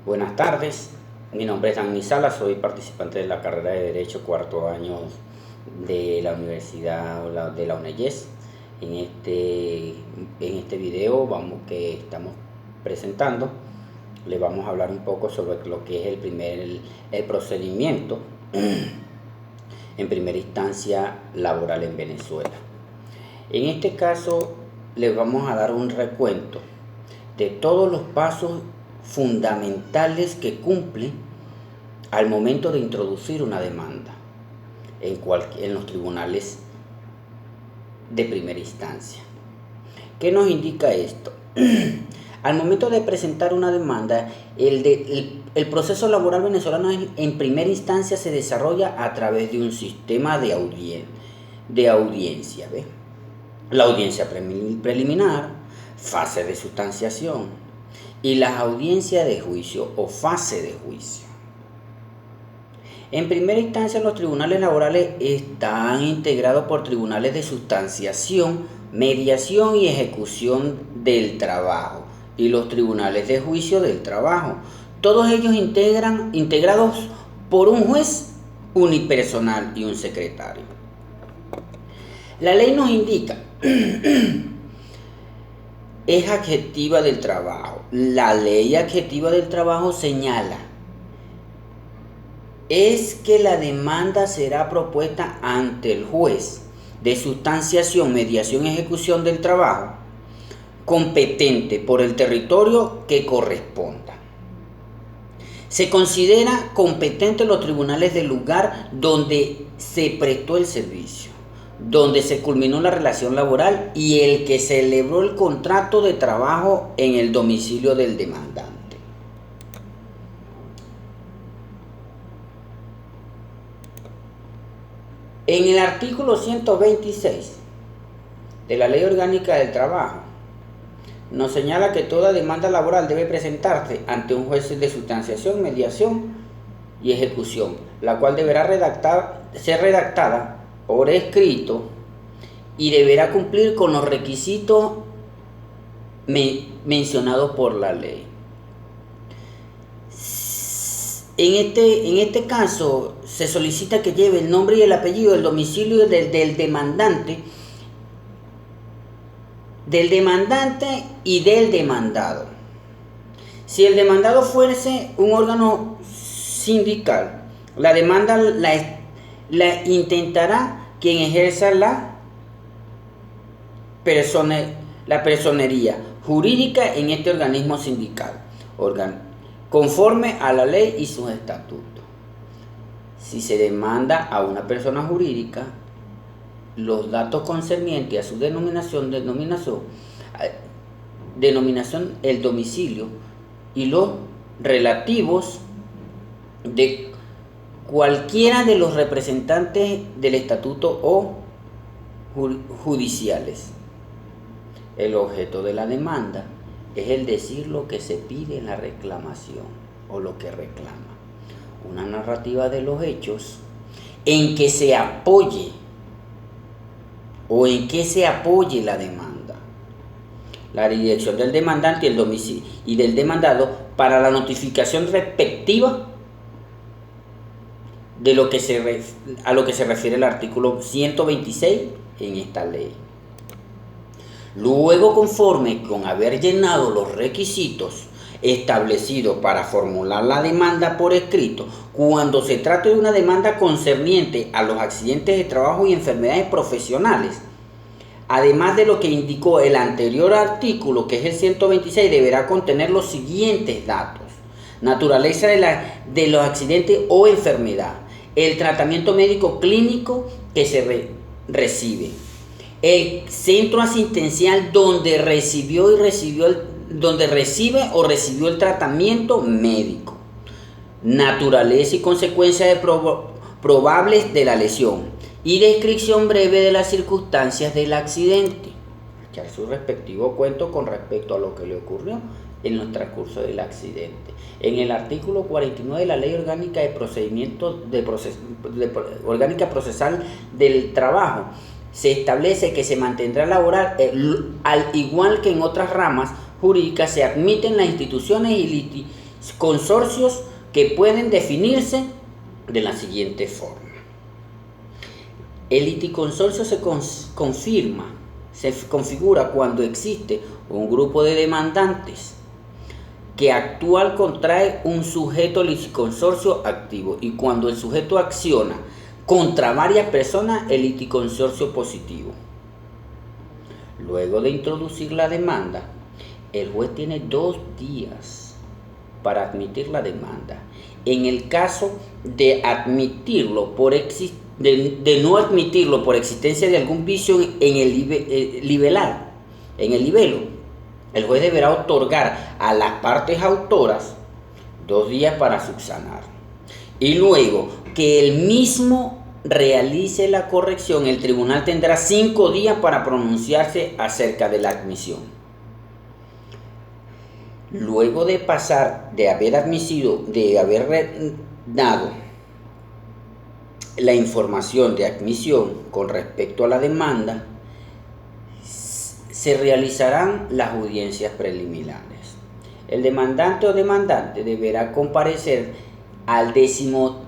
Buenas tardes, mi nombre es Dani Sala, soy participante de la carrera de Derecho cuarto año de la Universidad de la UNEYES. En este video que estamos presentando, le vamos a hablar un poco sobre lo que es el procedimiento en primera instancia laboral en Venezuela. En este caso, les vamos a dar un recuento de todos los pasos fundamentales que cumple al momento de introducir una demanda en los tribunales de primera instancia. ¿Qué nos indica esto? Al momento de presentar una demanda, el proceso laboral venezolano en primera instancia se desarrolla a través de un sistema de audiencia. ¿Ves? La audiencia preliminar, fase de sustanciación y las audiencias de juicio o fase de juicio. En primera instancia, los tribunales laborales están integrados por tribunales de sustanciación, mediación y ejecución del trabajo y los tribunales de juicio del trabajo. Todos ellos integrados por un juez unipersonal y un secretario. La ley nos indica es adjetiva del trabajo. La ley adjetiva del trabajo señala es que la demanda será propuesta ante el juez de sustanciación, mediación y ejecución del trabajo competente por el territorio que corresponda. Se considera competente los tribunales del lugar donde se prestó el servicio, donde se culminó la relación laboral y el que celebró el contrato de trabajo en el domicilio del demandante. En el artículo 126 de la Ley Orgánica del Trabajo nos señala que toda demanda laboral debe presentarse ante un juez de sustanciación, mediación y ejecución, la cual deberá ser redactada por escrito y deberá cumplir con los requisitos mencionados por la ley. En este caso se solicita que lleve el nombre y el apellido, el domicilio del demandante y del demandado. Si el demandado fuese un órgano sindical, la demanda la intentará quien ejerza la personería jurídica en este organismo sindical, conforme a la ley y sus estatutos. Si se demanda a una persona jurídica, los datos concernientes a su denominación, el domicilio y los relativos de cualquiera de los representantes del estatuto o judiciales. El objeto de la demanda es el decir lo que se pide en la reclamación o lo que reclama. Una narrativa de los hechos en que se apoye la demanda, la dirección del demandante y el domicilio y del demandado para la notificación respectiva a lo que se refiere el artículo 126 en esta ley. Luego, conforme con haber llenado los requisitos establecidos para formular la demanda por escrito, cuando se trate de una demanda concerniente a los accidentes de trabajo y enfermedades profesionales, además de lo que indicó el anterior artículo, que es el 126, deberá contener los siguientes datos: naturaleza de los accidentes o enfermedad, el tratamiento médico clínico que se recibe, el centro asistencial donde recibe o recibió el tratamiento médico, naturaleza y consecuencias probables de la lesión y descripción breve de las circunstancias del accidente. Echar su respectivo cuento con respecto a lo que le ocurrió en el transcurso del accidente. En el artículo 49 de la Ley Orgánica Orgánica Procesal del Trabajo se establece que se mantendrá laboral, al igual que en otras ramas jurídicas, se admiten las instituciones Consorcios que pueden definirse de la siguiente forma. El liticonsorcio se configura cuando existe un grupo de demandantes que actual contrae un sujeto liticonsorcio activo y cuando el sujeto acciona contra varias personas el liticonsorcio positivo. Luego de introducir la demanda, el juez tiene 2 días para admitir la demanda. En el caso de admitirlo de no admitirlo por existencia de algún vicio en el libelo, el juez deberá otorgar a las partes autoras 2 días para subsanar. Y luego que el mismo realice la corrección, el tribunal tendrá 5 días para pronunciarse acerca de la admisión. Luego de haber dado la información de admisión con respecto a la demanda, se realizarán las audiencias preliminares. El demandante o demandante deberá comparecer al décimo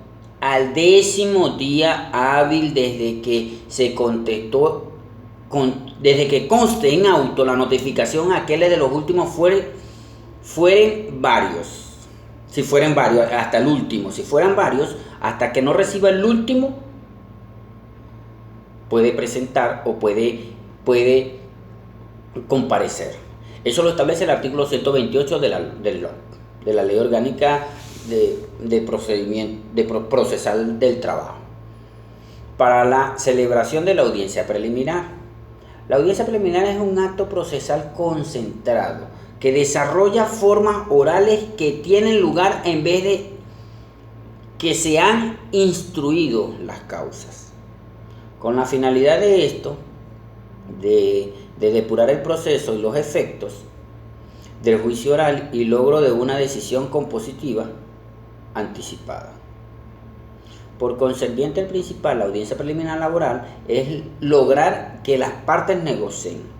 día hábil desde que conste en auto la notificación a aquellos de los últimos fueren varios. Si fueran varios, hasta el último. Si fueran varios, hasta que no reciba el último, puede presentar o puede comparecer. Eso lo establece el artículo 128 de la Ley Orgánica de Procedimiento Procesal del Trabajo. Para la celebración de la audiencia preliminar. La audiencia preliminar es un acto procesal concentrado que desarrolla formas orales que tienen lugar en vez de que se han instruido las causas. Con la finalidad de esto, de depurar el proceso y los efectos del juicio oral y logro de una decisión compositiva anticipada. Por consiguiente, el principal, la audiencia preliminar laboral, es lograr que las partes negocien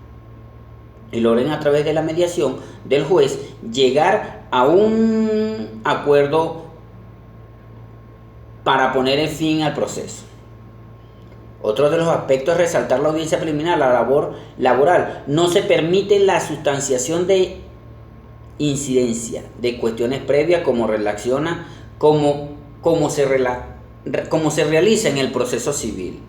y logren a través de la mediación del juez llegar a un acuerdo para poner el fin al proceso. Otro de los aspectos es resaltar la audiencia preliminar, la labor laboral. No se permite la sustanciación de incidencia de cuestiones previas como se realiza en el proceso civil,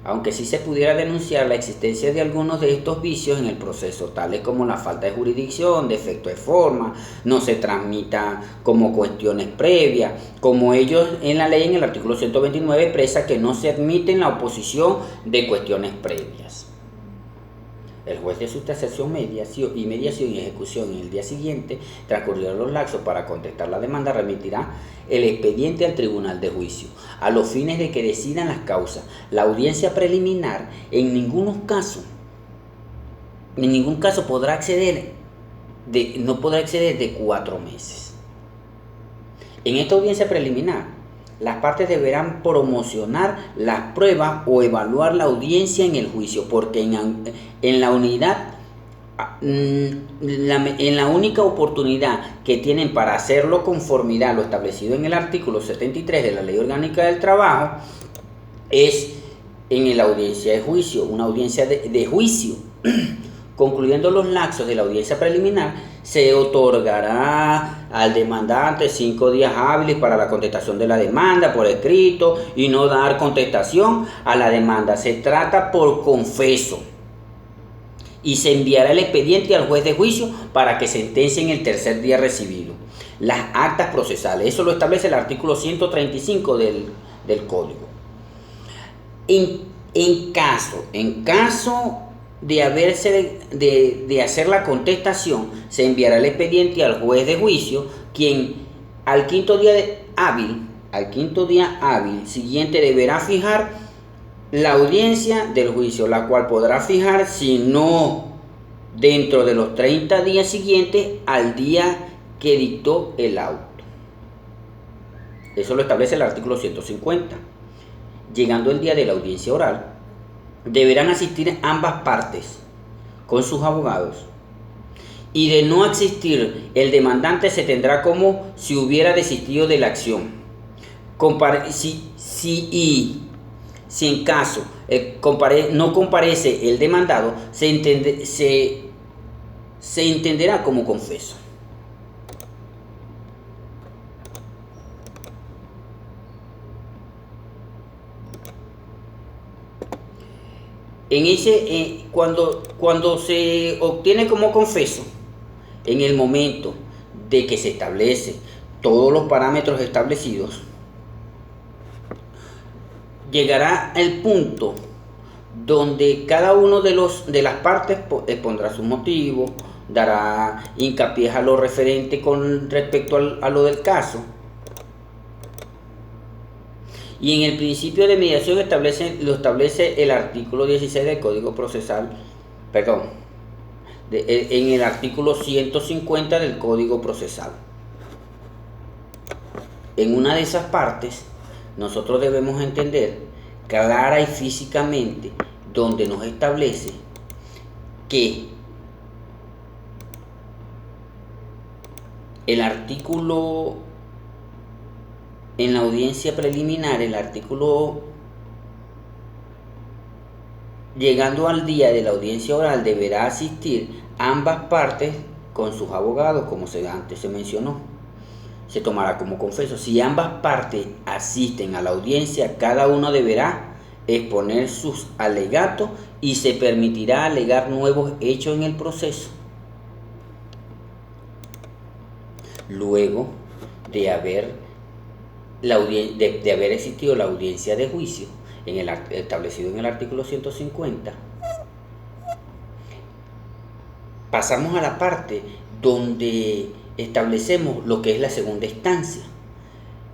aunque sí se pudiera denunciar la existencia de algunos de estos vicios en el proceso, tales como la falta de jurisdicción, defecto de forma, no se transmita como cuestiones previas, como ellos en la ley en el artículo 129 expresa que no se admite en la oposición de cuestiones previas. El juez de sustanciación, mediación y ejecución en el día siguiente, transcurridos los lapsos para contestar la demanda, remitirá el expediente al tribunal de juicio, a los fines de que decidan las causas. La audiencia preliminar en ningún caso podrá exceder de 4 meses. En esta audiencia preliminar, las partes deberán promocionar las pruebas o evaluar la audiencia en el juicio, porque en la única oportunidad que tienen para hacerlo conformidad a lo establecido en el artículo 73 de la Ley Orgánica del Trabajo es en la audiencia de juicio, una audiencia de juicio. Concluyendo los lapsos de la audiencia preliminar, se otorgará al demandante 5 días hábiles para la contestación de la demanda por escrito y no dar contestación a la demanda. Se trata por confeso y se enviará el expediente al juez de juicio para que sentencie en el tercer día recibido. Las actas procesales, eso lo establece el artículo 135 del Código. En caso de hacer la contestación, se enviará el expediente al juez de juicio, quien al quinto día hábil siguiente deberá fijar la audiencia del juicio, la cual podrá fijar, si no dentro de los 30 días siguientes al día que dictó el auto. Eso lo establece el artículo 150. Llegando el día de la audiencia oral, deberán asistir ambas partes con sus abogados y de no existir el demandante se tendrá como si hubiera desistido de la acción. Si en caso no comparece el demandado, se entenderá como confeso. Cuando se obtiene como confeso, en el momento de que se establece todos los parámetros establecidos, llegará el punto donde cada uno de las partes expondrá su motivo, dará hincapié a lo referente con respecto a lo del caso. Y en el principio de mediación lo establece el artículo 16 del Código Procesal, en el artículo 150 del Código Procesal. En una de esas partes, nosotros debemos entender clara y físicamente donde nos establece que el artículo, en la audiencia preliminar, el artículo, llegando al día de la audiencia oral, deberá asistir ambas partes con sus abogados, como antes se mencionó. Se tomará como confeso. Si ambas partes asisten a la audiencia, cada uno deberá exponer sus alegatos y se permitirá alegar nuevos hechos en el proceso. Luego de haber existido la audiencia de juicio establecido en el artículo 150, pasamos a la parte donde establecemos lo que es la segunda instancia,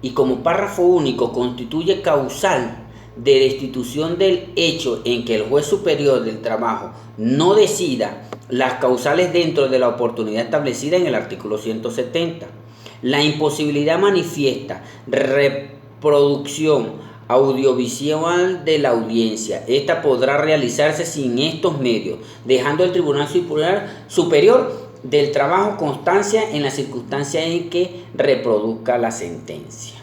y como párrafo único constituye causal de destitución del hecho en que el juez superior del trabajo no decida las causales dentro de la oportunidad establecida en el artículo 170. La imposibilidad manifiesta reproducción audiovisual de la audiencia. Esta podrá realizarse sin estos medios, dejando el Tribunal Superior del Trabajo constancia en la circunstancia en que reproduzca la sentencia.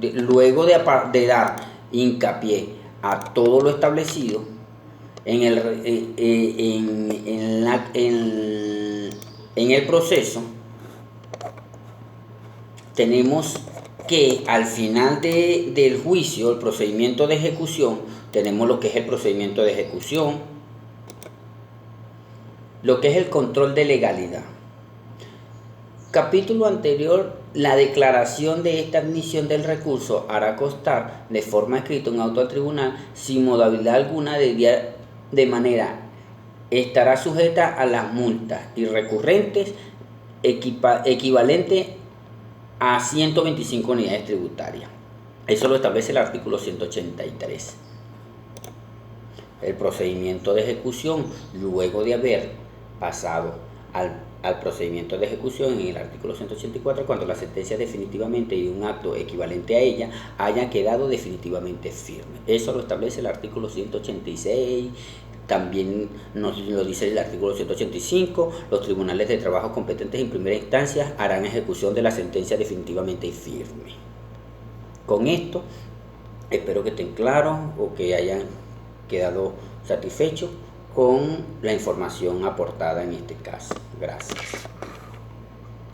Luego de dar hincapié a todo lo establecido en el proceso, tenemos que al final del juicio, el procedimiento de ejecución, tenemos lo que es el procedimiento de ejecución, lo que es el control de legalidad. Capítulo anterior, la declaración de esta admisión del recurso hará constar de forma escrita un auto al tribunal sin modalidad alguna de manera estará sujeta a las multas y recurrentes equivalente a 125 unidades tributarias. Eso lo establece el artículo 183. El procedimiento de ejecución, luego de haber pasado al procedimiento de ejecución en el artículo 184, cuando la sentencia definitivamente y un acto equivalente a ella haya quedado definitivamente firme. Eso lo establece el artículo 186. También nos lo dice el artículo 185, los tribunales de trabajo competentes en primera instancia harán ejecución de la sentencia definitivamente y firme. Con esto, espero que estén claros o que hayan quedado satisfechos con la información aportada en este caso. Gracias.